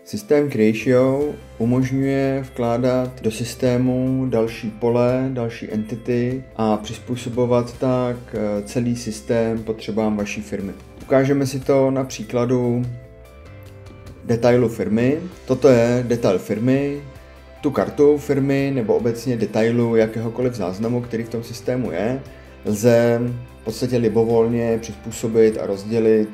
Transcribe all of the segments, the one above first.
Systém Creatio umožňuje vkládat do systému další pole, další entity a přizpůsobovat tak celý systém potřebám vaší firmy. Ukážeme si to na příkladu detailu firmy. Toto je detail firmy, tu kartu firmy nebo obecně detailu jakéhokoliv záznamu, který v tom systému je, lze v podstatě libovolně přizpůsobit a rozdělit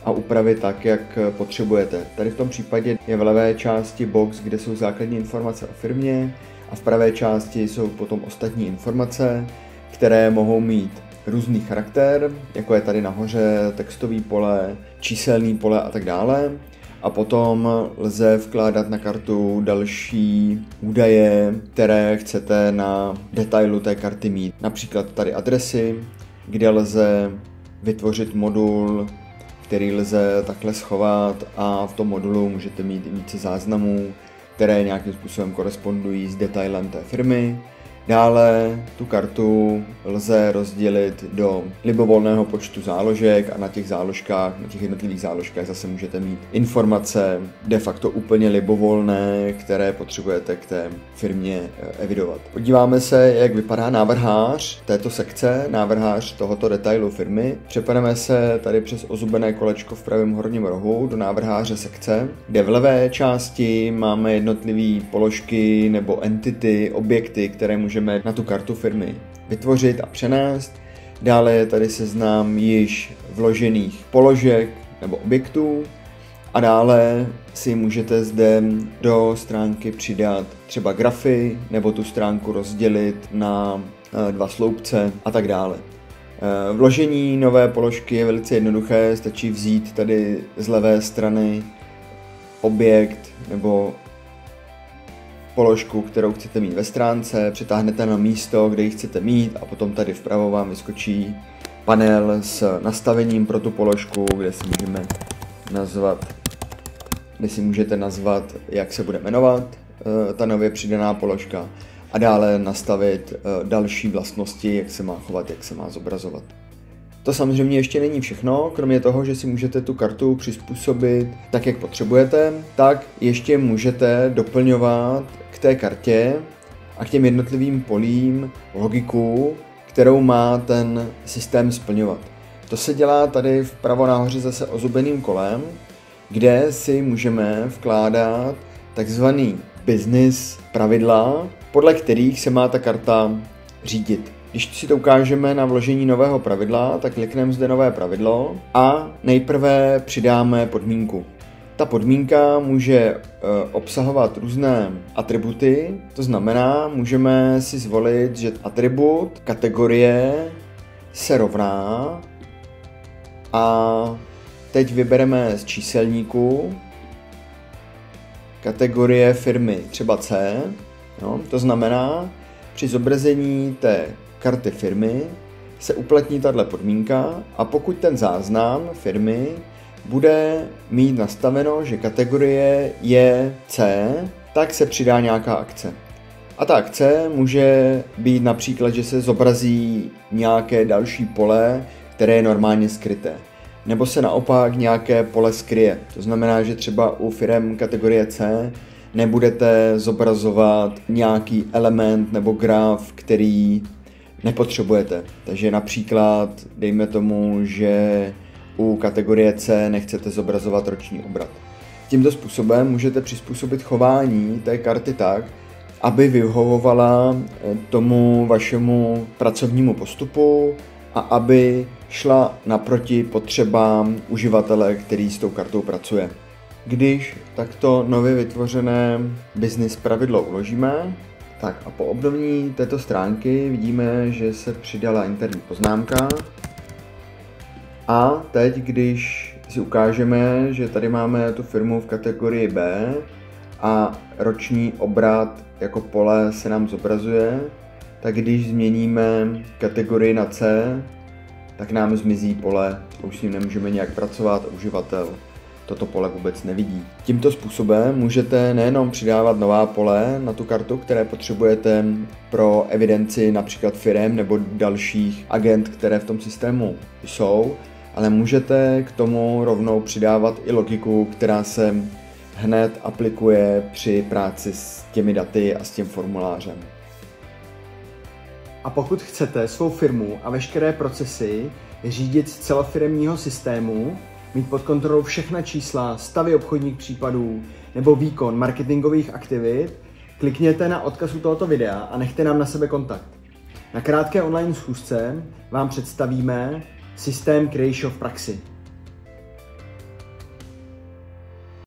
a upravit tak, jak potřebujete. Tady v tom případě je v levé části box, kde jsou základní informace o firmě a v pravé části jsou potom ostatní informace, které mohou mít různý charakter, jako je tady nahoře textový pole, číselný pole a tak dále. A potom lze vkládat na kartu další údaje, které chcete na detailu té karty mít. Například tady adresy, kde lze vytvořit modul, který lze takhle schovat a v tom modulu můžete mít i více záznamů, které nějakým způsobem korespondují s detailem té firmy. Dále tu kartu lze rozdělit do libovolného počtu záložek a na těch záložkách, na těch jednotlivých záložkách zase můžete mít informace de facto úplně libovolné, které potřebujete k té firmě evidovat. Podíváme se, jak vypadá návrhář této sekce, návrhář tohoto detailu firmy. Přepademe se tady přes ozubené kolečko v pravém horním rohu do návrháře sekce, kde v levé části máme jednotlivé položky nebo entity, objekty, které můžeme na tu kartu firmy vytvořit a přenést. Dále je tady seznam již vložených položek nebo objektů a dále si můžete zde do stránky přidat třeba grafy nebo tu stránku rozdělit na dva sloupce a tak dále. Vložení nové položky je velice jednoduché, stačí vzít tady z levé strany objekt nebo položku, kterou chcete mít ve stránce, přetáhnete na místo, kde ji chcete mít a potom tady vpravo vám vyskočí panel s nastavením pro tu položku, kde si můžete nazvat, jak se bude jmenovat ta nově přidaná položka a dále nastavit další vlastnosti, jak se má chovat, jak se má zobrazovat. To samozřejmě ještě není všechno, kromě toho, že si můžete tu kartu přizpůsobit tak, jak potřebujete, tak ještě můžete doplňovat k té kartě a k těm jednotlivým polím logiku, kterou má ten systém splňovat. To se dělá tady vpravo nahoře zase ozubeným kolem, kde si můžeme vkládat takzvaný business pravidla, podle kterých se má ta karta řídit. Když si to ukážeme na vložení nového pravidla, tak klikneme zde nové pravidlo a nejprve přidáme podmínku. Ta podmínka může obsahovat různé atributy, to znamená, můžeme si zvolit, že atribut kategorie se rovná a teď vybereme z číselníku kategorie firmy třeba C, no, to znamená, při zobrazení té karty firmy se uplatní tato podmínka a pokud ten záznam firmy bude mít nastaveno, že kategorie je C, tak se přidá nějaká akce. A ta akce může být například, že se zobrazí nějaké další pole, které je normálně skryté. Nebo se naopak nějaké pole skryje. To znamená, že třeba u firem kategorie C nebudete zobrazovat nějaký element nebo graf, který nepotřebujete. Takže například dejme tomu, že u kategorie C nechcete zobrazovat roční obrat. Tímto způsobem můžete přizpůsobit chování té karty tak, aby vyhovovala tomu vašemu pracovnímu postupu a aby šla naproti potřebám uživatele, který s tou kartou pracuje. Když takto nově vytvořené business pravidlo uložíme, tak a po obnovení této stránky vidíme, že se přidala interní poznámka. A teď, když si ukážeme, že tady máme tu firmu v kategorii B a roční obrat jako pole se nám zobrazuje, tak když změníme kategorii na C, tak nám zmizí pole, už s ním nemůžeme nějak pracovat a uživatel toto pole vůbec nevidí. Tímto způsobem můžete nejenom přidávat nová pole na tu kartu, které potřebujete pro evidenci například firem nebo dalších agent, které v tom systému jsou, ale můžete k tomu rovnou přidávat i logiku, která se hned aplikuje při práci s těmi daty a s tím formulářem. A pokud chcete svou firmu a veškeré procesy řídit z celofiremního systému, mít pod kontrolou všechna čísla, stavy obchodních případů nebo výkon marketingových aktivit, klikněte na odkaz u tohoto videa a nechte nám na sebe kontakt. Na krátké online schůzce vám představíme systém Creatio v praxi.